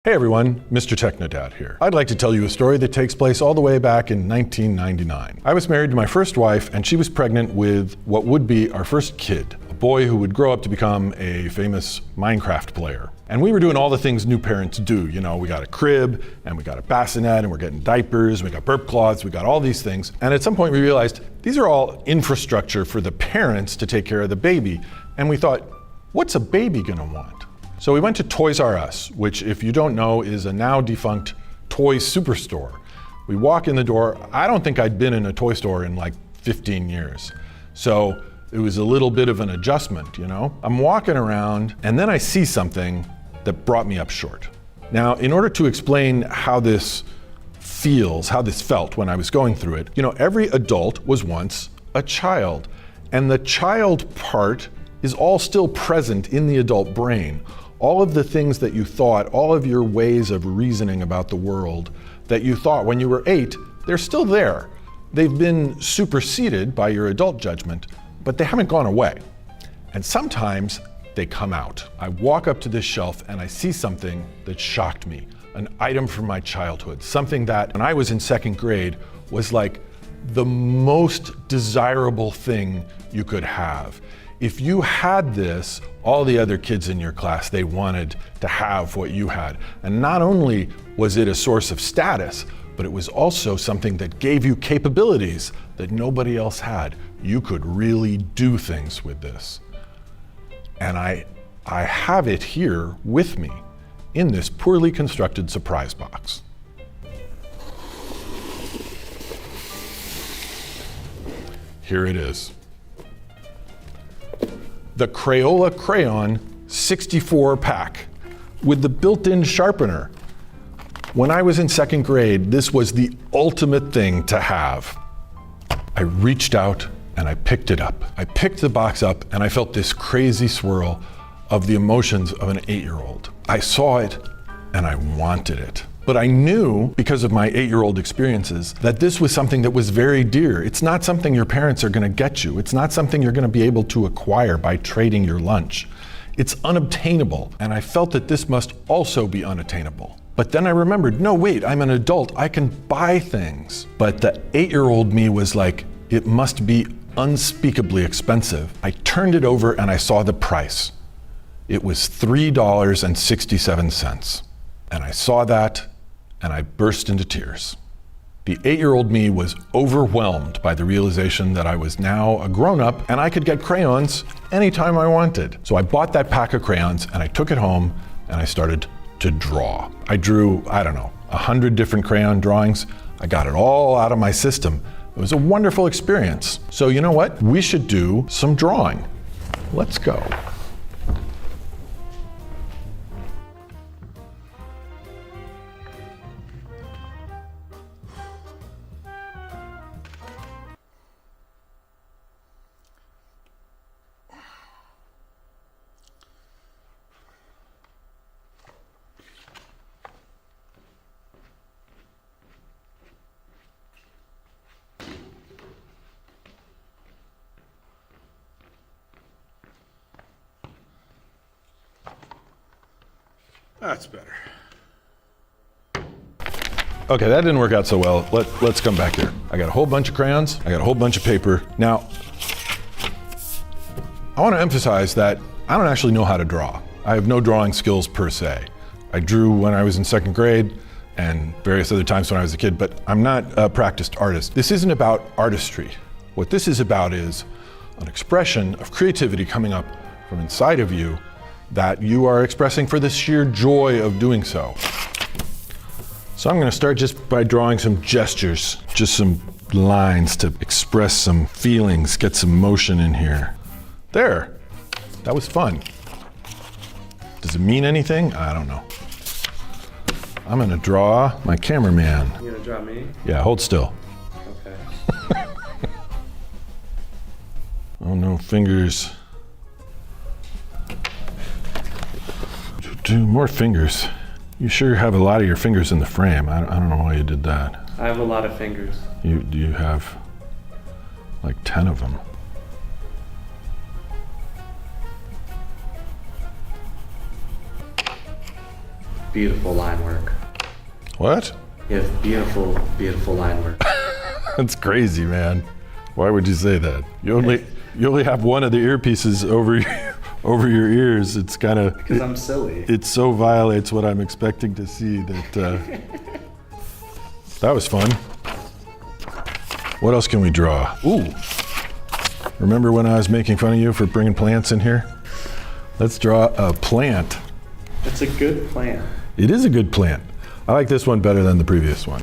Hey everyone, Mr. Technodad here. I'd like to tell you a story that takes place all the way back in 1999. I was married to my first wife and she was pregnant with what would be our first kid, a boy who would grow up to become a famous Minecraft player. And we were doing all the things new parents do. You know, we got a crib and we got a bassinet and we're getting diapers, we got burp cloths, we got all these things. And at some point we realized these are all infrastructure for the parents to take care of the baby. And we thought, what's a baby gonna want? So we went to Toys R Us, which if you don't know is a now defunct toy superstore. We walk in the door, I don't think I'd been in a toy store in like 15 years. So it was a little bit of an adjustment, you know? I'm walking around and then I see something that brought me up short. Now, in order to explain how this feels, how this felt when I was going through it, you know, every adult was once a child, and the child part is all still present in the adult brain. All of the things that you thought, all of your ways of reasoning about the world that you thought when you were 8, they're still there. They've been superseded by your adult judgment, but they haven't gone away. And sometimes they come out. I walk up to this shelf and I see something that shocked me, an item from my childhood, something that when I was in 2nd grade was like the most desirable thing you could have. If you had this, all the other kids in your class, they wanted to have what you had. And not only was it a source of status, but it was also something that gave you capabilities that nobody else had. You could really do things with this. And I have it here with me in this poorly constructed surprise box. Here it is. The Crayola Crayon 64 pack with the built-in sharpener. When I was in 2nd grade, this was the ultimate thing to have. I reached out and I picked it up. I picked the box up and I felt this crazy swirl of the emotions of an 8-year-old. I saw it and I wanted it. But I knew, because of my 8-year-old experiences, that this was something that was very dear. It's not something your parents are gonna get you. It's not something you're gonna be able to acquire by trading your lunch. It's unobtainable, and I felt that this must also be unattainable. But then I remembered, no wait, I'm an adult, I can buy things. But the 8-year-old me was like, it must be unspeakably expensive. I turned it over and I saw the price. It was $3.67. And I saw that and I burst into tears. The 8-year-old me was overwhelmed by the realization that I was now a grown-up and I could get crayons anytime I wanted. So I bought that pack of crayons and I took it home and I started to draw. I drew, I don't know, 100 different crayon drawings. I got it all out of my system. It was a wonderful experience. So you know what? We should do some drawing. Let's go. That's better. Okay, that didn't work out so well. Let's come back here. I got a whole bunch of crayons. I got a whole bunch of paper. Now, I want to emphasize that I don't actually know how to draw. I have no drawing skills per se. I drew when I was in 2nd grade and various other times when I was a kid, but I'm not a practiced artist. This isn't about artistry. What this is about is an expression of creativity coming up from inside of you that you are expressing for the sheer joy of doing so. So I'm gonna start just by drawing some gestures, just some lines to express some feelings, get some motion in here. There, that was fun. Does it mean anything? I don't know. I'm gonna draw my cameraman. You gonna draw me? Yeah, hold still. Okay. Oh no, fingers. Do more fingers. You sure have a lot of your fingers in the frame. I don't know why you did that. I have a lot of fingers. Do you have like 10 of them? beautiful line work. What? You have beautiful, beautiful line work. That's crazy, man. Why would you say that? You only have one of the earpieces over your ears. It's kind of Because I'm silly. it so violates what I'm expecting to see that that was fun. What else can we draw? Ooh. Remember when I was making fun of you for bringing plants in here? Let's draw a plant. It's a good plan. It is a good plant. I like this one better than the previous one.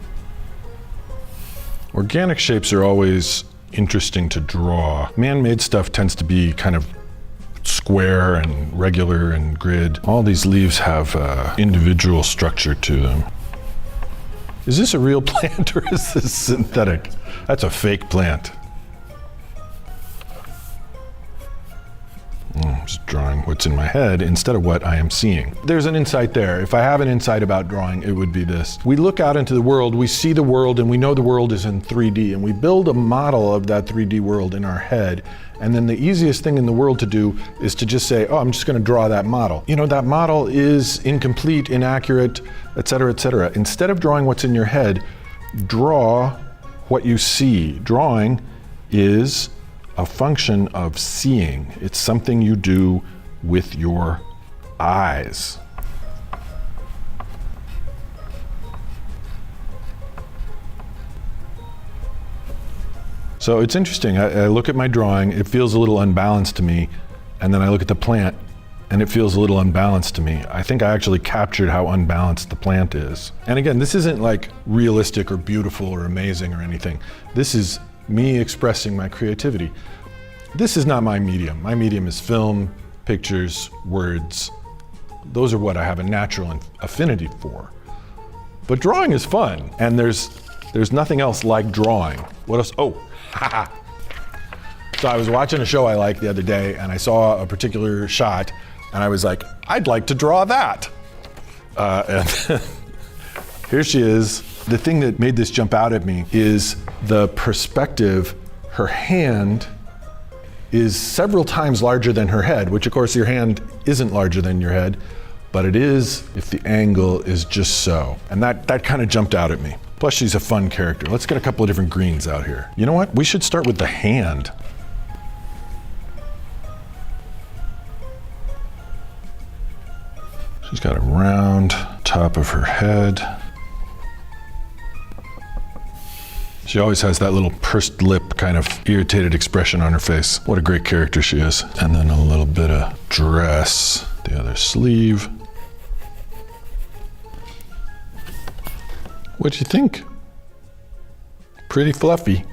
Organic shapes are always interesting to draw. Man-made stuff tends to be kind of square and regular and grid. All these leaves have individual structure to them. Is this a real plant or is this synthetic? That's a fake plant. I'm just drawing what's in my head instead of what I am seeing. There's an insight there. If I have an insight about drawing, it would be this. We look out into the world, we see the world, and we know the world is in 3D, and we build a model of that 3D world in our head. And then the easiest thing in the world to do is to just say, oh, I'm just going to draw that model. You know, that model is incomplete, inaccurate, et cetera, et cetera. Instead of drawing what's in your head, draw what you see. Drawing is a function of seeing. It's something you do with your eyes. So it's interesting. I look at my drawing, it feels a little unbalanced to me, and then I look at the plant, and it feels a little unbalanced to me. I think I actually captured how unbalanced the plant is. And again, this isn't like realistic or beautiful or amazing or anything. This is me expressing my creativity. This is not my medium. My medium is film, pictures, words. Those are what I have a natural affinity for. But drawing is fun, and there's nothing else like drawing. What else? Oh, haha. So I was watching a show I liked the other day, and I saw a particular shot, and I was like, I'd like to draw that. And here she is. The thing that made this jump out at me is the perspective. Her hand is several times larger than her head, which of course your hand isn't larger than your head, but it is if the angle is just so. And that kind of jumped out at me. Plus she's a fun character. Let's get a couple of different greens out here. You know what? We should start with the hand. She's got a round top of her head. She always has that little pursed lip, kind of irritated expression on her face. What a great character she is. And then a little bit of dress, the other sleeve. What'd you think? Pretty fluffy.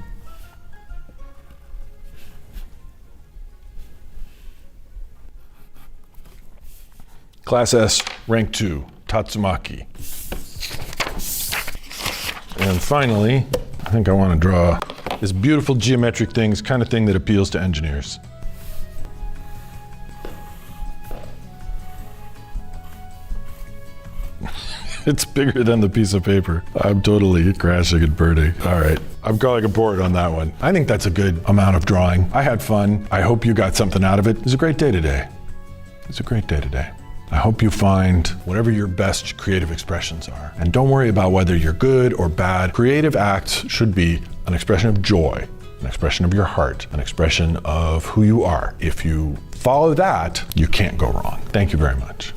Class S, rank 2, Tatsumaki. And finally, I think I want to draw this beautiful geometric things, kind of thing that appeals to engineers. It's bigger than the piece of paper. I'm totally crashing and burning. All right, I'm calling a board on that one. I think that's a good amount of drawing. I had fun. I hope you got something out of it. It was a great day today. It's a great day today. I hope you find whatever your best creative expressions are. And don't worry about whether you're good or bad. Creative acts should be an expression of joy, an expression of your heart, an expression of who you are. If you follow that, you can't go wrong. Thank you very much.